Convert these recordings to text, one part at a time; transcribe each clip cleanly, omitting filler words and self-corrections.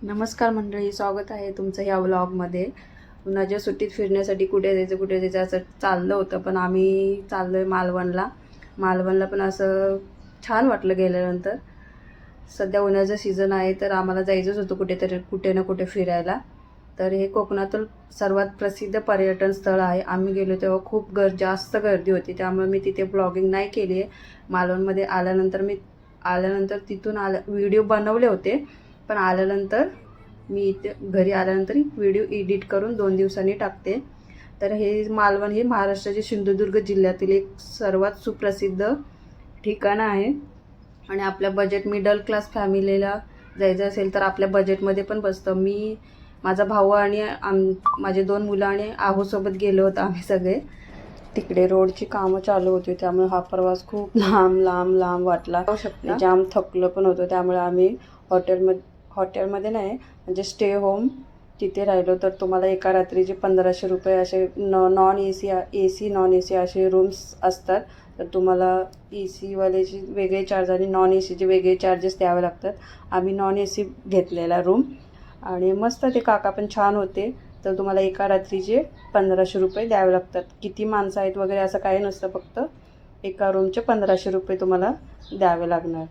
नमस्कार मंडळी, स्वागत आहे तुमचं ह्या व्लॉगमध्ये. उन्हाळ्याच्या सुट्टीत फिरण्यासाठी कुठे जायचं असं चाललं होतं, पण आम्ही चाललो आहे मालवणला पण असं छान वाटलं गेल्यानंतर. सध्या उन्हाळ्याचं सीझन आहे, तर आम्हाला जायचंच होतं कुठे ना कुठे फिरायला. तर हे कोकणातील सर्वात प्रसिद्ध पर्यटन स्थळ आहे. आम्ही गेलो तेव्हा खूप जास्त गर्दी होती, त्यामुळे मी तिथे ब्लॉगिंग नाही केली आहे. मालवणमध्ये आल्यानंतर तिथून व्हिडिओ बनवले होते, पण आल्यानंतर मी इथे घरी आल्यानंतर व्हिडिओ एडिट करून 2 दिवसांनी टाकते. तर हे मालवण हे महाराष्ट्राच्या सिंधुदुर्ग जिल्ह्यातील एक सर्वात सुप्रसिद्ध ठिकाण आहे आणि आपल्या मिडल क्लास फॅमिलीला जायचं असेल तर आपल्या बजेटमध्ये पण बसतं. माझा भाऊ आणि माझे 2 मुलं आणि आहोसोबत गेलो होतो आम्ही सगळे. तिकडे रोडची कामं चालू होती, त्यामुळे हा प्रवास खूप लांब वाटला. जाम थकलो पण होतो, त्यामुळे आम्ही हॉटेलमध्ये नाही म्हणजे स्टे होम तिथे राहिलो. तर तुम्हाला एका रात्रीचे 1500 रुपये असे नॉन AC असे रूम्स असतात. तर तुम्हाला AC वाल्याचे वेगळे चार्ज आणि नॉन ACचे वेगळे चार्जेस द्यावे लागतात. आम्ही नॉन AC घेतलेला रूम आणि मस्त ते काका पण छान होते. तर तुम्हाला एका रात्रीचे 1500 रुपये द्यावे लागतात. किती माणसं आहेत वगैरे असं काही नसतं, फक्त एका रूमचे 1500 रुपये तुम्हाला द्यावे लागणार.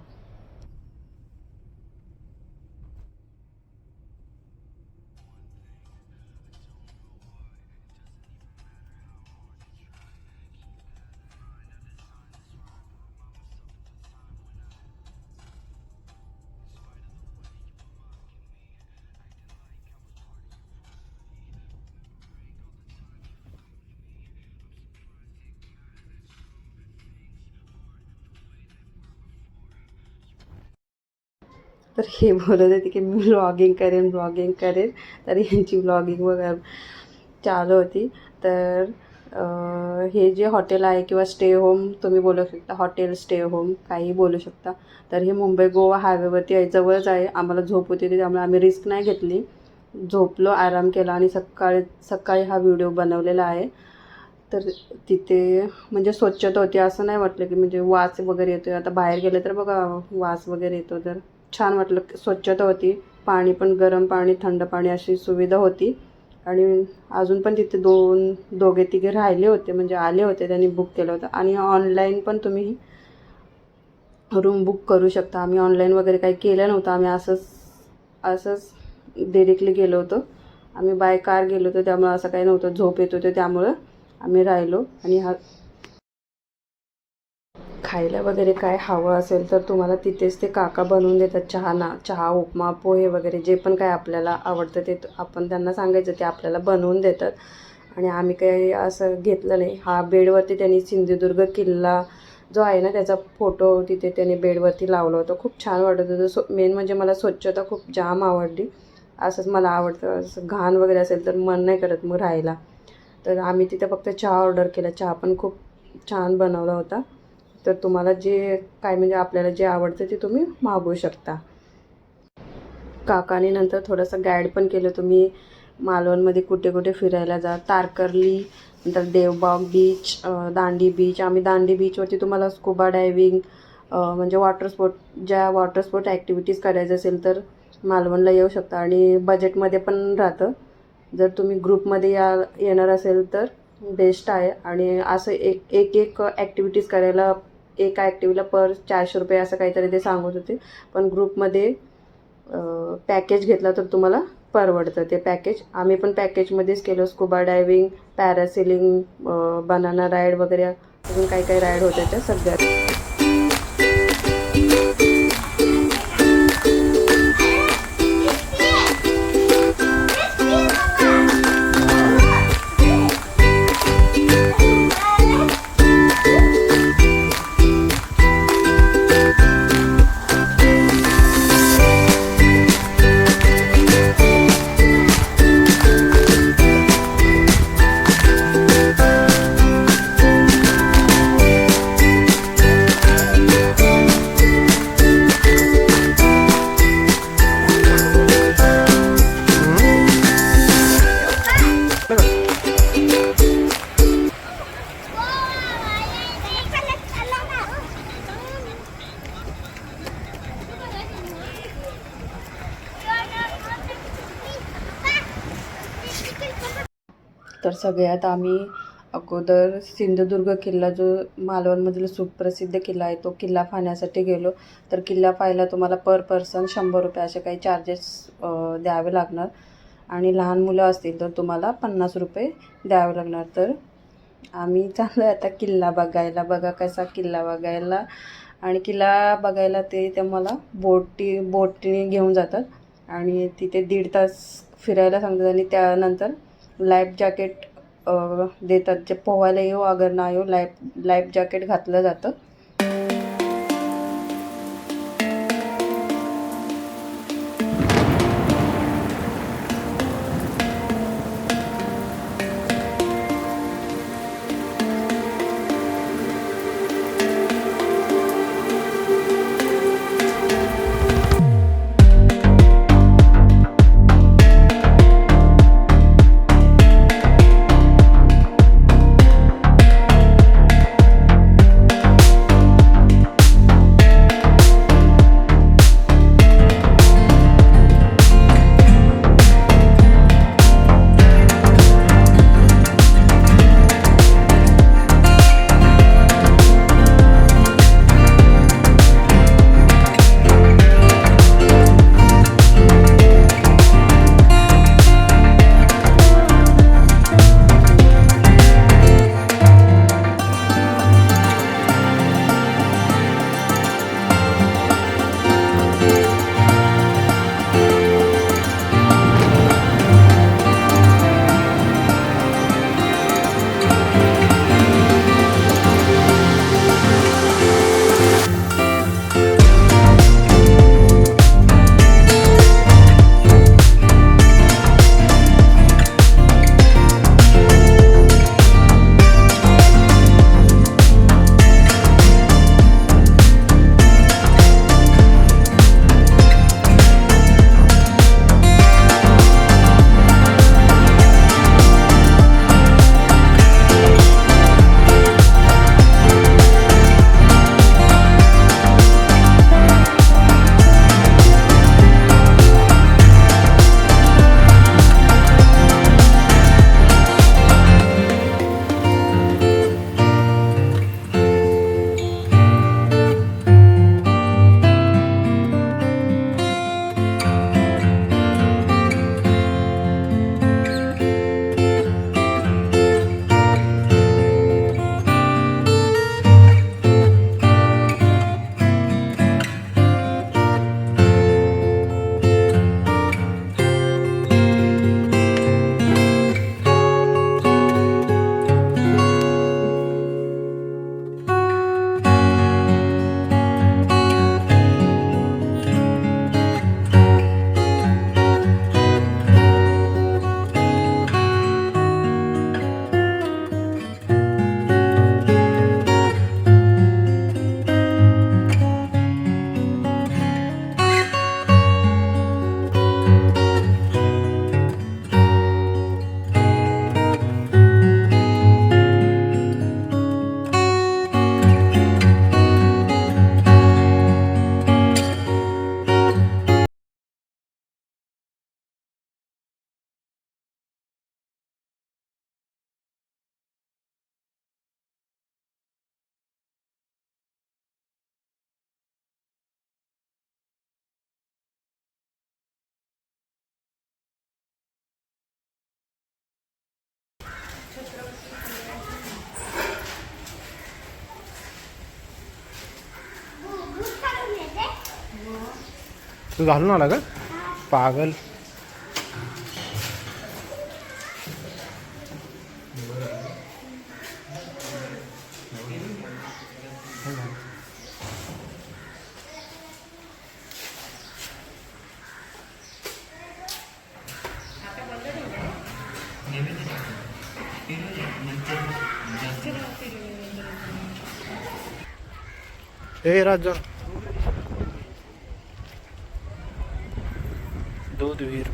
तर हे बोलत होते की मी ब्लॉगिंग करेन. तर यांची ब्लॉगिंग वगैरे चालू होती. तर हे जे हॉटेल आहे किंवा स्टे होम तुम्ही बोलू शकता, हॉटेल स्टे होम काही बोलू शकता. तर हे मुंबई गोवा हायवेवरती आहे, जवळच आहे. आम्हाला झोप होती त्यामुळे आम्ही रिस्क नाही घेतली, झोपलो, आराम केला आणि सकाळी हा व्हिडिओ बनवलेला आहे. तर तिथे म्हणजे स्वच्छता होती, असं नाही वाटलं की म्हणजे वास वगैरे येतो. आता बाहेर गेले तर बघा वास वगैरे येतो, तर छान वाटलं. स्वच्छता होती, पाणी पण गरम पाणी थंड पाणी अशी सुविधा होती. आणि अजून पण तिथे दोघे तिघे राहिले होते, म्हणजे आले होते, त्यांनी बुक केलं होतं. आणि ऑनलाईन पण तुम्ही रूम बुक करू शकता. आम्ही ऑनलाईन वगैरे काही केलं नव्हतं, आम्ही असंच डायरेक्टली गेलो होतो. आम्ही बाय कार गेलो होतो, त्यामुळे असं काही नव्हतं. झोप येत होते त्यामुळं आम्ही राहिलो. आणि खायला वगैरे काय हवं असेल तर तुम्हाला तिथेच ते काका बनवून देतात. चहा, उपमा, पोहे वगैरे जे पण काय आपल्याला आवडतं ते आपण त्यांना सांगायचं, ते आपल्याला बनवून देतात. आणि आम्ही काही असं घेतलं नाही. हा बेडवरती त्यांनी सिंधुदुर्ग किल्ला जो आहे ना त्याचा फोटो तिथे त्यांनी बेडवरती लावला होता. खूप छान वाटत होतं. मेन म्हणजे मला स्वच्छता खूप जाम आवडली. असंच मला आवडतं, असं घाण वगैरे असेल तर मन नाही करत मग राहायला. तर आम्ही तिथे फक्त चहा ऑर्डर केला. चहा पण खूप छान बनवला होता. तर तुम्हाला जे काय म्हणजे आपल्याला जे आवडतं ते तुम्ही मागवू शकता. काकाने नंतर थोडंसं गाईड पण केलं, तुम्ही मालवणमध्ये कुठे कुठे फिरायला जा. तारकर्ली, नंतर देवबाग बीच, दांडी बीच. आम्ही दांडी बीचवरती तुम्हाला स्कुबा डायव्हिंग म्हणजे वॉटर स्पोर्ट ॲक्टिव्हिटीज करायचं असेल तर मालवणला येऊ शकता. आणि बजेटमध्ये पण राहतं. जर तुम्ही ग्रुपमध्ये येणार असेल तर बेस्ट आहे. आणि असं एक ॲक्टिव्हिटीज करायला एका ॲक्टिव्हिटीला पर 400 रुपये असं काहीतरी ते सांगत होते. पण ग्रुपमध्ये पॅकेज घेतला तर तुम्हाला परवडतं ते पॅकेज. आम्ही पण पॅकेजमध्येच केलं. Scuba diving, parasailing, banana ride वगैरे अजून काही राईड होते त्या सगळ्यात. तर सगळ्यात आम्ही अगोदर सिंधुदुर्ग किल्ला, जो मालवणमधील सुप्रसिद्ध किल्ला आहे, तो किल्ला पाहण्यासाठी गेलो. तर किल्ला पाहायला तुम्हाला पर पर्सन 100 रुपये असे काही चार्जेस द्यावे लागणार आणि लहान मुलं असतील तर तुम्हाला 50 रुपये द्यावे लागणार. तर आम्ही चाललो आता किल्ला बघायला. बघा कसा किल्ला बघायला. आणि किल्ला बघायला ते मला बोटीने घेऊन जातात आणि तिथे 1.5 तास फिरायला सांगतात आणि त्यानंतर लाईफ जॅकेट देतात. जे पोहायला येऊ अगर ना येऊ लाईफ जॅकेट घातलं जातं. तू घालून आला का पागल. ए राजा दूधवीर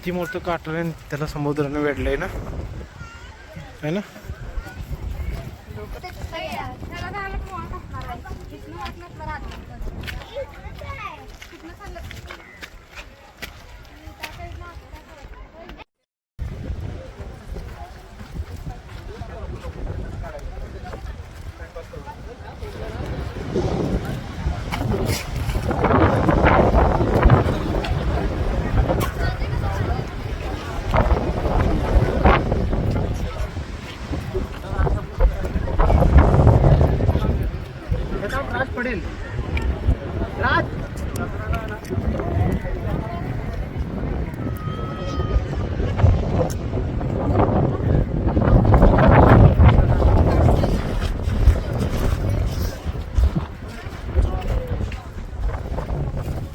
किती मोठं काटलं आहे, त्याला समुद्राने वेढलंय ना, है ना. राज पडेल, राज.